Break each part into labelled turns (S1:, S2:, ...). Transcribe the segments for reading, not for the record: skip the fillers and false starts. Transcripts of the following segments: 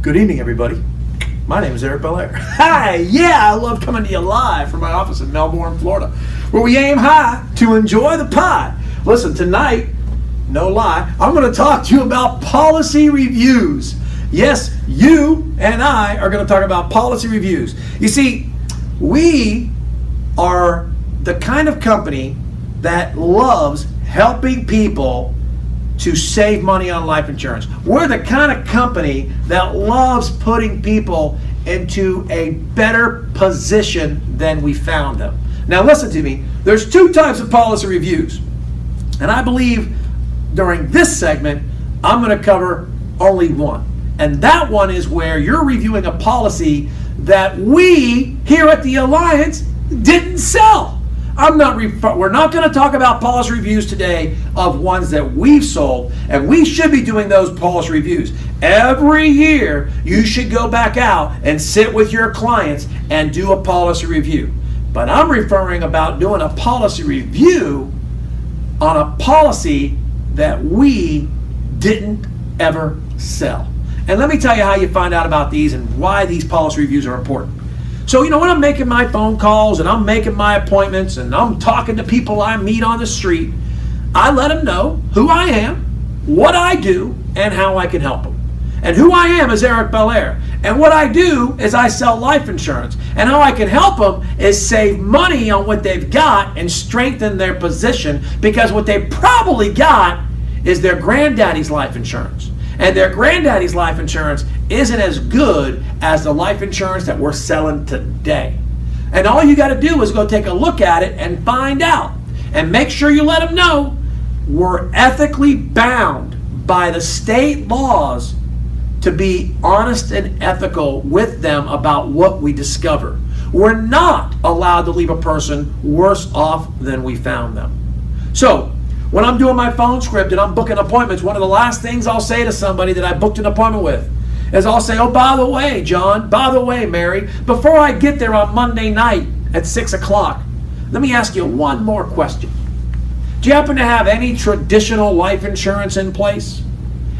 S1: Good evening, everybody. My name is Eric Bellaire. Hi, yeah, I love coming to you live from my office in Melbourne, Florida, where we aim high to enjoy the pie. Listen, tonight, no lie, I'm going to talk to you about policy reviews. Yes, you and I are going to talk about policy reviews. You see, we are the kind of company that loves helping people to save money on life insurance. We're the kind of company that loves putting people into a better position than we found them. Now listen to me, there's two types of policy reviews. And I believe during this segment, I'm going to cover only one. And that one is where you're reviewing a policy that we here at the Alliance didn't sell. We're not going to talk about policy reviews today of ones that we've sold, and we should be doing those policy reviews. Every year, you should go back out and sit with your clients and do a policy review. But I'm referring about doing a policy review on a policy that we didn't ever sell. And let me tell you how you find out about these and why these policy reviews are important. So, when I'm making my phone calls and I'm making my appointments and I'm talking to people I meet on the street, I let them know who I am, what I do, and how I can help them. And who I am is Eric Bellaire. And what I do is I sell life insurance. And how I can help them is save money on what they've got and strengthen their position, because what they probably got is their granddaddy's life insurance. And their granddaddy's life insurance isn't as good as the life insurance that we're selling today. And all you got to do is go take a look at it and find out. And make sure you let them know we're ethically bound by the state laws to be honest and ethical with them about what we discover. We're not allowed to leave a person worse off than we found them. So, when I'm doing my phone script and I'm booking appointments, one of the last things I'll say to somebody that I booked an appointment with is I'll say, oh, by the way, John, by the way, Mary, before I get there on Monday night at 6 o'clock, let me ask you one more question. Do you happen to have any traditional life insurance in place?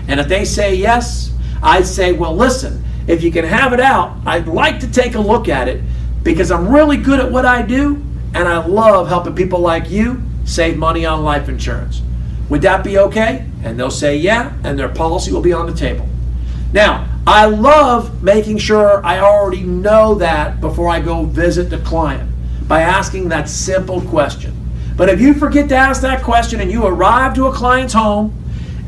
S1: And if they say yes, I'd say, well, listen, if you can have it out, I'd like to take a look at it, because I'm really good at what I do and I love helping people like you save money on life insurance. Would that be okay? And they'll say yeah, and their policy will be on the table. Now, I love making sure I already know that before I go visit the client by asking that simple question. But if you forget to ask that question and you arrive to a client's home,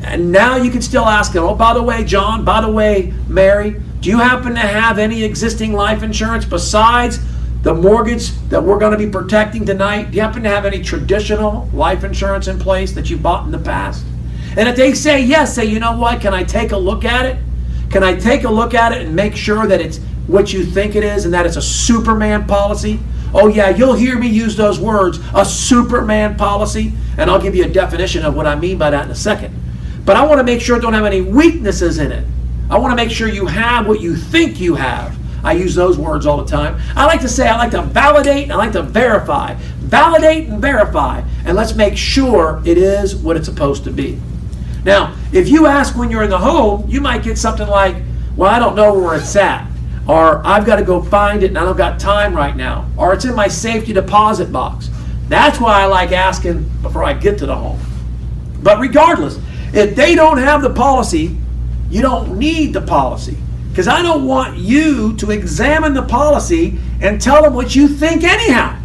S1: and now you can still ask them, oh, by the way, John, by the way, Mary, do you happen to have any existing life insurance besides the mortgage that we're going to be protecting tonight? Do you happen to have any traditional life insurance in place that you bought in the past? And if they say yes, say, you know what, can I take a look at it? Can I take a look at it and make sure that it's what you think it is and that it's a Superman policy? Oh yeah, you'll hear me use those words, a Superman policy, and I'll give you a definition of what I mean by that in a second. But I want to make sure it don't have any weaknesses in it. I want to make sure you have what you think you have. I use those words all the time. I like to say I like to validate and I like to verify. Validate and verify. And let's make sure it is what it's supposed to be. Now, if you ask when you're in the home, you might get something like, well, I don't know where it's at. Or I've got to go find it and I don't got time right now. Or it's in my safety deposit box. That's why I like asking before I get to the home. But regardless, if they don't have the policy, you don't need the policy. Because I don't want you to examine the policy and tell them what you think anyhow.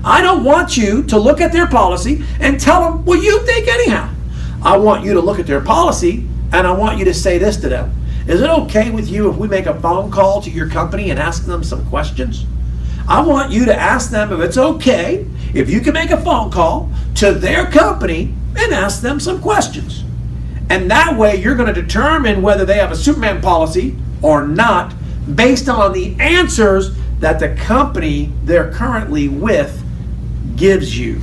S1: I don't want you to look at their policy and tell them what you think anyhow. I want you to look at their policy and I want you to say this to them. Is it okay with you if we make a phone call to your company and ask them some questions? I want you to ask them if it's okay if you can make a phone call to their company and ask them some questions. And that way you're going to determine whether they have a Superman policy or not based on the answers that the company they're currently with gives you.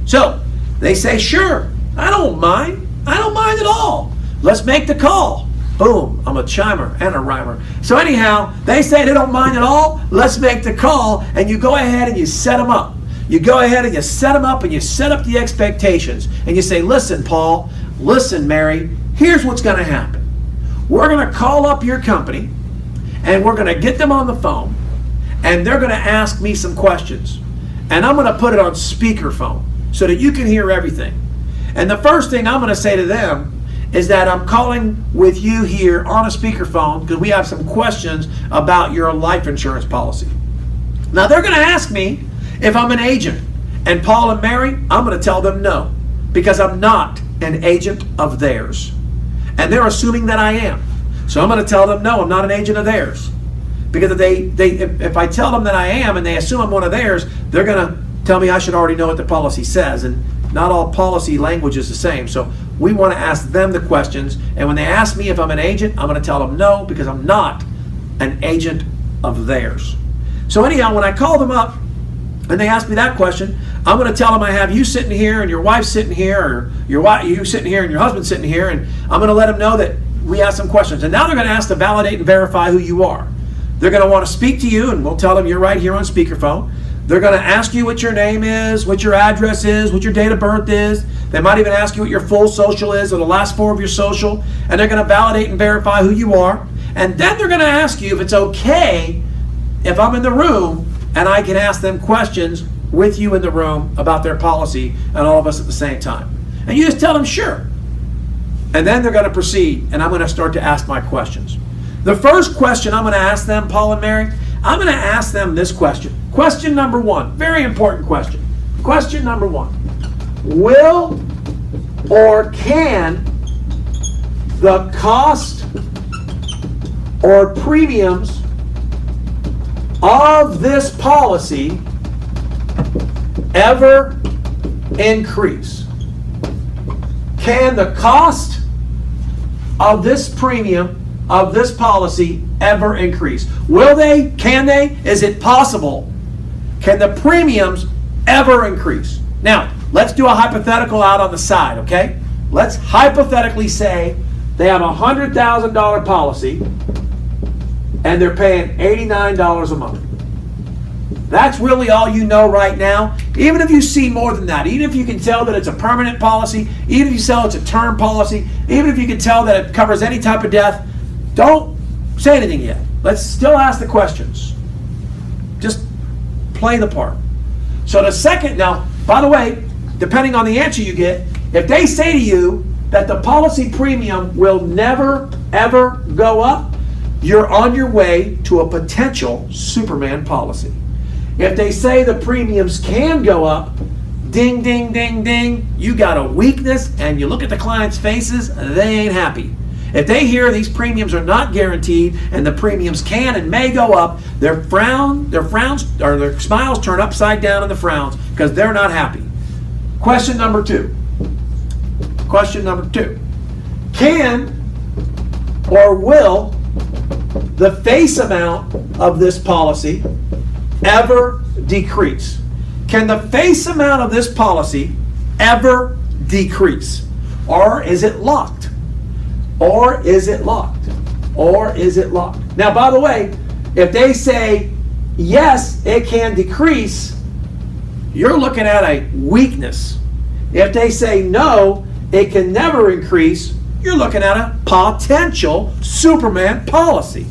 S1: So they say, sure, I don't mind at all. Let's make the call. Boom, I'm a chimer and a rhymer. So anyhow, they say they don't mind at all. Let's make the call, and you go ahead and you set them up. You go ahead and you set them up and you set up the expectations. And you say, listen, Paul, listen, Mary, here's what's going to happen. We're going to call up your company and we're going to get them on the phone, and they're going to ask me some questions. And I'm going to put it on speakerphone so that you can hear everything. And the first thing I'm going to say to them is that I'm calling with you here on a speakerphone because we have some questions about your life insurance policy. Now they're going to ask me if I'm an agent. And Paul and Mary, I'm going to tell them no, because I'm not an agent of theirs. And they're assuming that I am. So I'm going to tell them no, I'm not an agent of theirs. Because if I tell them that I am and they assume I'm one of theirs, they're going to tell me I should already know what the policy says. And not all policy language is the same. So we want to ask them the questions. And when they ask me if I'm an agent, I'm going to tell them no, because I'm not an agent of theirs. So anyhow, when I call them up and they ask me that question, I'm going to tell them I have you sitting here and your wife sitting here, or you sitting here and your husband sitting here, and I'm going to let them know that we asked some questions. And now they're going to ask to validate and verify who you are. They're going to want to speak to you, and we'll tell them you're right here on speakerphone. They're going to ask you what your name is, what your address is, what your date of birth is. They might even ask you what your full social is, or the last four of your social, and they're going to validate and verify who you are. And then they're going to ask you if it's okay if I'm in the room and I can ask them questions with you in the room about their policy and all of us at the same time. And you just tell them sure. And then they're going to proceed, and I'm going to start to ask my questions. The first question I'm going to ask them, Paul and Mary, I'm going to ask them this question. Question number one, very important question. Question number one, will or can the cost or premiums of this policy ever increase? Can the cost of this premium of this policy ever increase? Will they? Can they? Is it possible? Can the premiums ever increase? Now, let's do a hypothetical out on the side, okay? Let's hypothetically say they have a $100,000 policy and they're paying $89 a month. That's really all you know right now. Even if you see more than that, even if you can tell that it's a permanent policy, even if you tell it's a term policy, even if you can tell that it covers any type of death, don't say anything yet. Let's still ask the questions. Just play the part. So the second, now, by the way, depending on the answer you get, if they say to you that the policy premium will never, ever go up, you're on your way to a potential Superman policy. If they say the premiums can go up, ding, ding, ding, ding, you got a weakness, and you look at the client's faces, they ain't happy. If they hear these premiums are not guaranteed and the premiums can and may go up, their smiles turn upside down in the frowns because they're not happy. Question number two. Question number two. Can or will the face amount of this policy ever decrease? Can the face amount of this policy ever decrease? Or is it locked? Or is it locked? Or is it locked? Now, by the way, if they say, yes, it can decrease, you're looking at a weakness. If they say, no, it can never increase, you're looking at a potential Superman policy.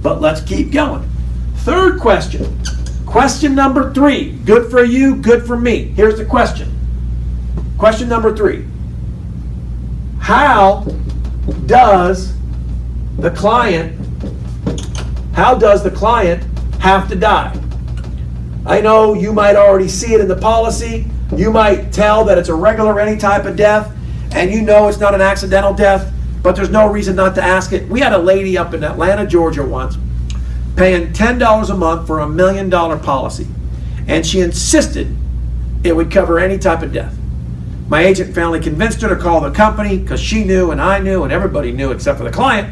S1: But let's keep going. Third question. Question number three. Good for you, good for me. Here's the question. Question number three. How does the client have to die? I know you might already see it in the policy. You might tell that it's a regular any type of death, and you know it's not an accidental death, but there's no reason not to ask it. We had a lady up in Atlanta, Georgia once, paying $10 a month for $1 million policy, and she insisted it would cover any type of death. My agent finally convinced her to call the company because she knew and I knew and everybody knew except for the client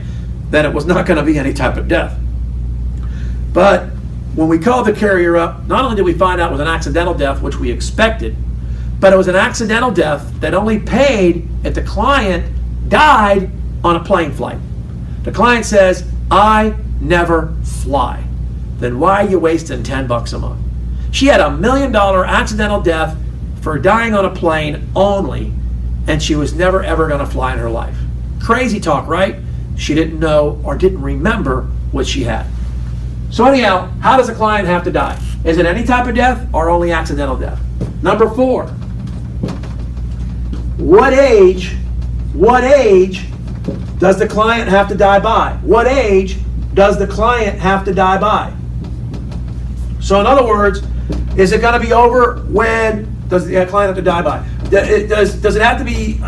S1: that it was not going to be any type of death. But when we called the carrier up, not only did we find out it was an accidental death, which we expected, but it was an accidental death that only paid if the client died on a plane flight. The client says, I never fly. Then why are you wasting $10 a month? She had $1 million accidental death for dying on a plane only, and she was never ever going to fly in her life. Crazy talk, right? She didn't know or didn't remember what she had. So anyhow, how does a client have to die? Is it any type of death or only accidental death? Number 4, what age does the client have to die by? What age does the client have to die by? So in other words, is it going to be over when does the client have to die by? Does it have to be,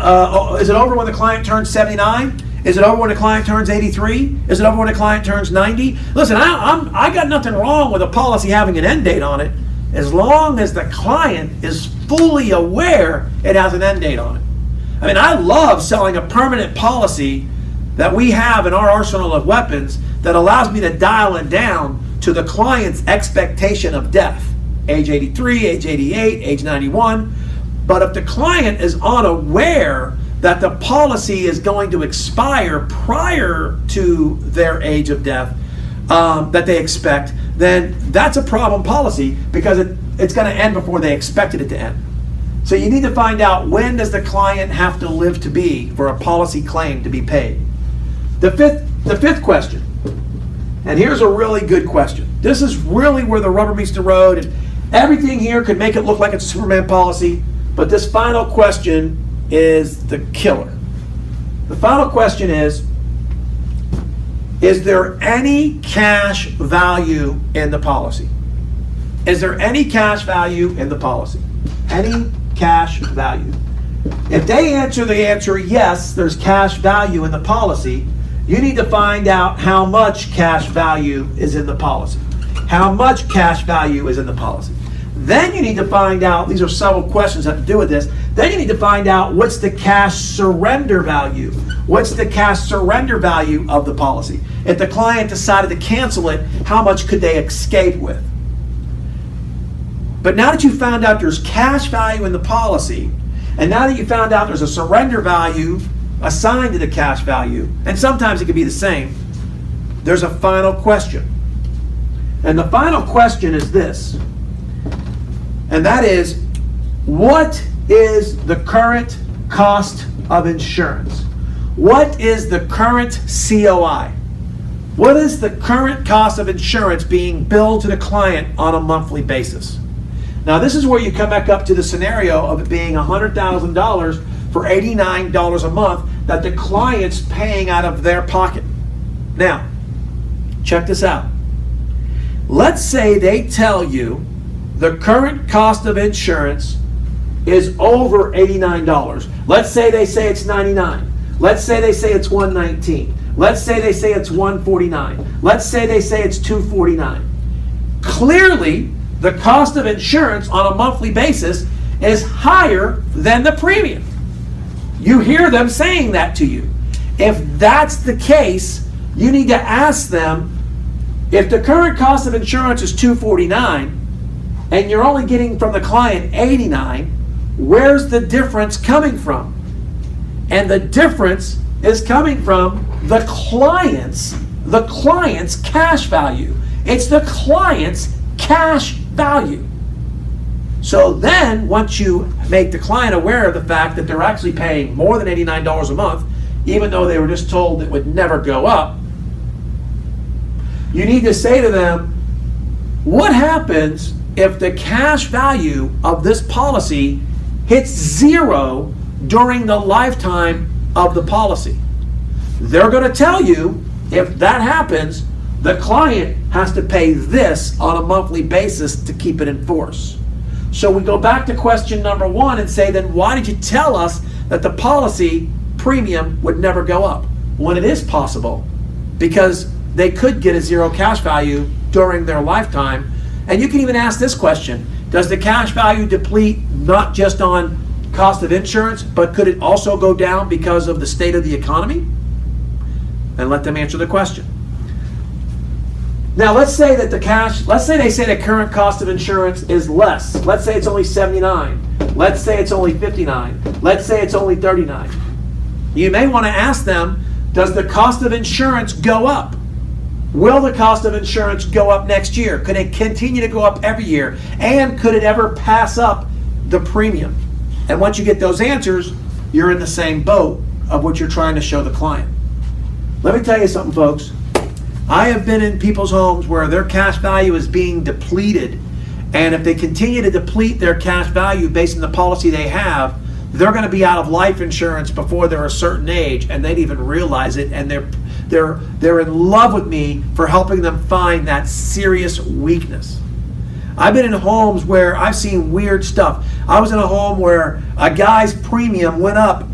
S1: is it over when the client turns 79? Is it over when the client turns 83? Is it over when the client turns 90? Listen, I got nothing wrong with a policy having an end date on it, as long as the client is fully aware it has an end date on it. I mean, I love selling a permanent policy that we have in our arsenal of weapons that allows me to dial it down to the client's expectation of death. Age 83, age 88, age 91. But if the client is unaware that the policy is going to expire prior to their age of death that they expect, then that's a problem policy, because it's going to end before they expected it to end. So you need to find out, when does the client have to live to be for a policy claim to be paid? The fifth question, and here's a really good question. This is really where the rubber meets the road, and everything here could make it look like it's a Superman policy, but this final question is the killer. The final question is there any cash value in the policy? Is there any cash value in the policy? Any cash value? If they answer the answer yes, there's cash value in the policy, you need to find out how much cash value is in the policy. How much cash value is in the policy? Then you need to find out, these are several questions that have to do with this, then you need to find out, what's the cash surrender value? What's the cash surrender value of the policy? If the client decided to cancel it, how much could they escape with? But now that you found out there's cash value in the policy, and now that you found out there's a surrender value assigned to the cash value, and sometimes it could be the same, there's a final question. And the final question is this, and that is, what is the current cost of insurance? What is the current COI? What is the current cost of insurance being billed to the client on a monthly basis? Now this is where you come back up to the scenario of it being $100,000 for $89 a month that the client's paying out of their pocket. Now, check this out. Let's say they tell you the current cost of insurance is over $89. Let's say they say it's $99. Let's say they say it's $119. Let's say they say it's $149. Let's say they say it's $249. Clearly, the cost of insurance on a monthly basis is higher than the premium. You hear them saying that to you. If that's the case, you need to ask them, if the current cost of insurance is $249 and you're only getting from the client $89, where's the difference coming from? And the difference is coming from the client's cash value. It's the client's cash value. So then, once you make the client aware of the fact that they're actually paying more than $89 a month, even though they were just told it would never go up, you need to say to them, what happens if the cash value of this policy hits zero during the lifetime of the policy? They're going to tell you, if that happens, the client has to pay this on a monthly basis to keep it in force. So we go back to question number 1 and say, then why did you tell us that the policy premium would never go up? When it is possible, because they could get a zero cash value during their lifetime. And you can even ask this question, does the cash value deplete not just on cost of insurance, but could it also go down because of the state of the economy? And let them answer the question. Now let's say that they say the current cost of insurance is less. Let's say it's only $79. Let's say it's only $59. Let's say it's only $39. You may want to ask them, does the cost of insurance go up? Will the cost of insurance go up next year? Could it continue to go up every year? And could it ever pass up the premium? And once you get those answers, you're in the same boat of what you're trying to show the client. Let me tell you something, folks. I have been in people's homes where their cash value is being depleted, and if they continue to deplete their cash value based on the policy they have, they're going to be out of life insurance before they're a certain age, and they don't even realize it, and they're in love with me for helping them find that serious weakness. I've been in homes where I've seen weird stuff. I was in a home where a guy's premium went up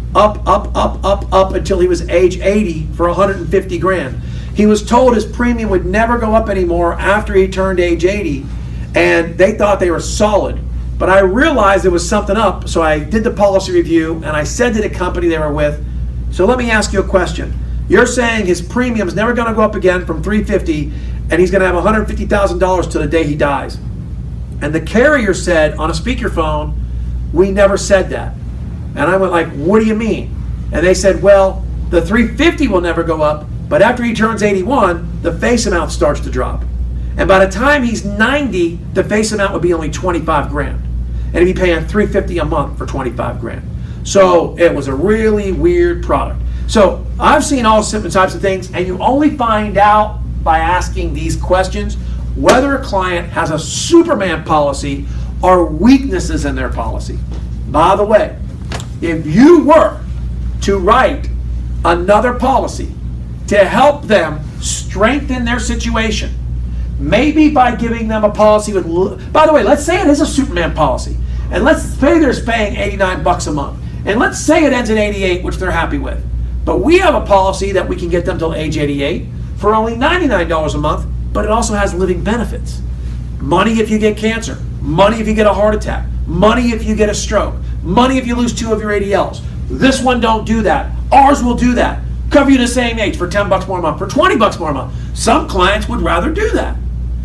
S1: until he was age 80 for 150 grand. He was told his premium would never go up anymore after he turned age 80, and they thought they were solid. But I realized there was something up, so I did the policy review, and I said to the company they were with, so let me ask you a question. You're saying his premium's never going to go up again from 350, and he's going to have $150,000 till the day he dies. And the carrier said on a speakerphone, we never said that. And I went like, what do you mean? And they said, well, the 350 will never go up, but after he turns 81, the face amount starts to drop. And by the time he's 90, the face amount would be only 25 grand. And he'd be paying $350 a month for 25 grand. So it was a really weird product. So I've seen all different types of things, and you only find out by asking these questions whether a client has a Superman policy or weaknesses in their policy. By the way, if you were to write another policy to help them strengthen their situation, maybe by giving them a policy with, by the way, let's say it is a Superman policy, and let's say they're paying $89 a month, and let's say it ends at 88, which they're happy with. But we have a policy that we can get them till age 88 for only $99 a month, but it also has living benefits. Money if you get cancer, money if you get a heart attack, money if you get a stroke, money if you lose 2 of your ADLs. This one don't do that. Ours will do that. Cover you the same age for $10 more a month, for $20 more a month. Some clients would rather do that.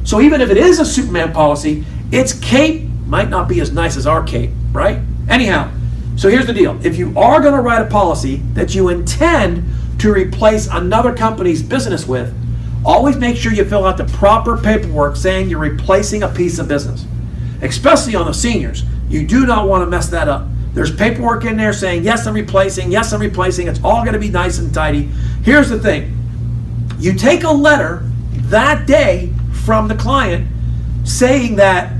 S1: So even if it is a Superman policy, its cape might not be as nice as our cape, right? Anyhow, so here's the deal. If you are going to write a policy that you intend to replace another company's business with, always make sure you fill out the proper paperwork saying you're replacing a piece of business. Especially on the seniors. You do not want to mess that up. There's paperwork in there saying, yes, I'm replacing, yes, I'm replacing. It's all going to be nice and tidy. Here's the thing. You take a letter that day from the client saying that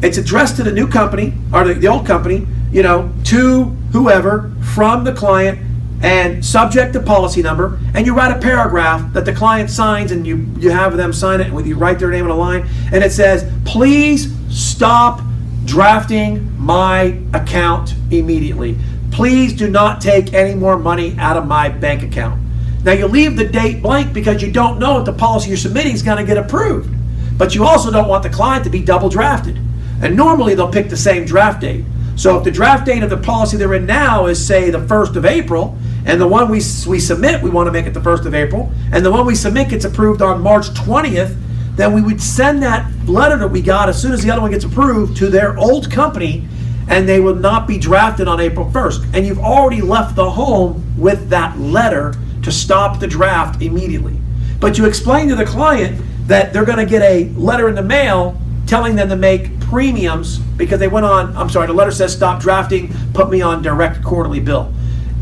S1: it's addressed to the new company, or the old company, to whoever from the client, and subject to policy number, and you write a paragraph that the client signs, and you have them sign it, and you write their name on a line, and it says, please stop drafting my account immediately. Please do not take any more money out of my bank account. Now you leave the date blank because you don't know if the policy you're submitting is going to get approved. But you also don't want the client to be double drafted. And normally they'll pick the same draft date. So if the draft date of the policy they're in now is, say, the 1st of April, and the one we submit, we want to make it the 1st of April, and the one we submit gets approved on March 20th, then we would send that letter that we got as soon as the other one gets approved to their old company, and they will not be drafted on April 1st. And you've already left the home with that letter to stop the draft immediately. But you explain to the client that they're going to get a letter in the mail telling them to make premiums because they went on, the letter says stop drafting, put me on direct quarterly bill.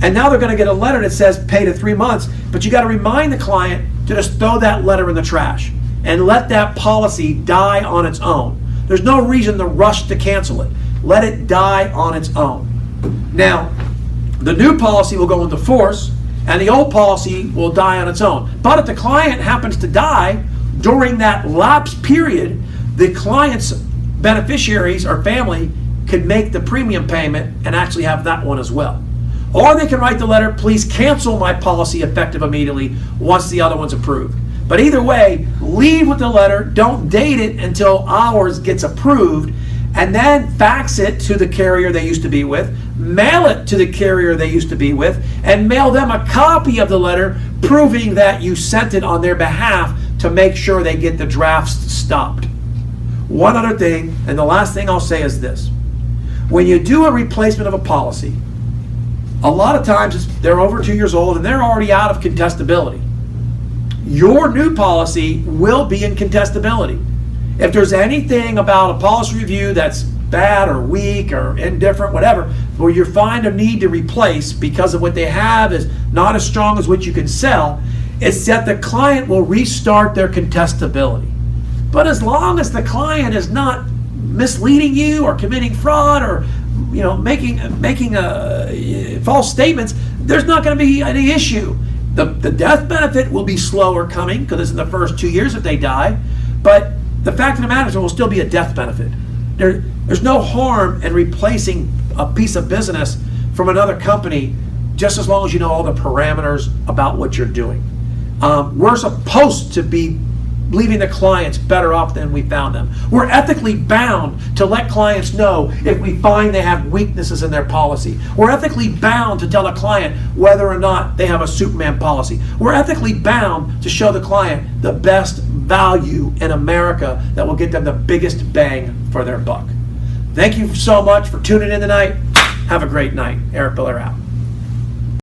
S1: And now they're going to get a letter that says pay to 3 months, but you got to remind the client to just throw that letter in the trash and let that policy die on its own. There's no reason to rush to cancel it. Let it die on its own. Now, the new policy will go into force and the old policy will die on its own. But if the client happens to die during that lapse period, the client's beneficiaries or family could make the premium payment and actually have that one as well. Or they can write the letter, please cancel my policy effective immediately once the other one's approved. But either way, leave with the letter, don't date it until ours gets approved, and then fax it to the carrier they used to be with, mail it to the carrier they used to be with, and mail them a copy of the letter proving that you sent it on their behalf to make sure they get the drafts stopped. One other thing, and the last thing I'll say is this. When you do a replacement of a policy, a lot of times they're over 2 years old and they're already out of contestability. Your new policy will be in contestability. If there's anything about a policy review that's bad or weak or indifferent, whatever, where you find a need to replace because of what they have is not as strong as what you can sell, It's that the client will restart their contestability. But as long as the client is not misleading you or committing fraud or making false statements, there's not going to be any issue. The death benefit will be slower coming because it's in the first 2 years if they die, but the fact of the matter is there will still be a death benefit. There's no harm in replacing a piece of business from another company just as long as you know all the parameters about what you're doing. We're supposed to be leaving the clients better off than we found them. We're ethically bound to let clients know if we find they have weaknesses in their policy. We're ethically bound to tell the client whether or not they have a Superman policy. We're ethically bound to show the client the best value in America that will get them the biggest bang for their buck. Thank you so much for tuning in tonight. Have a great night. Eric Bellaire out.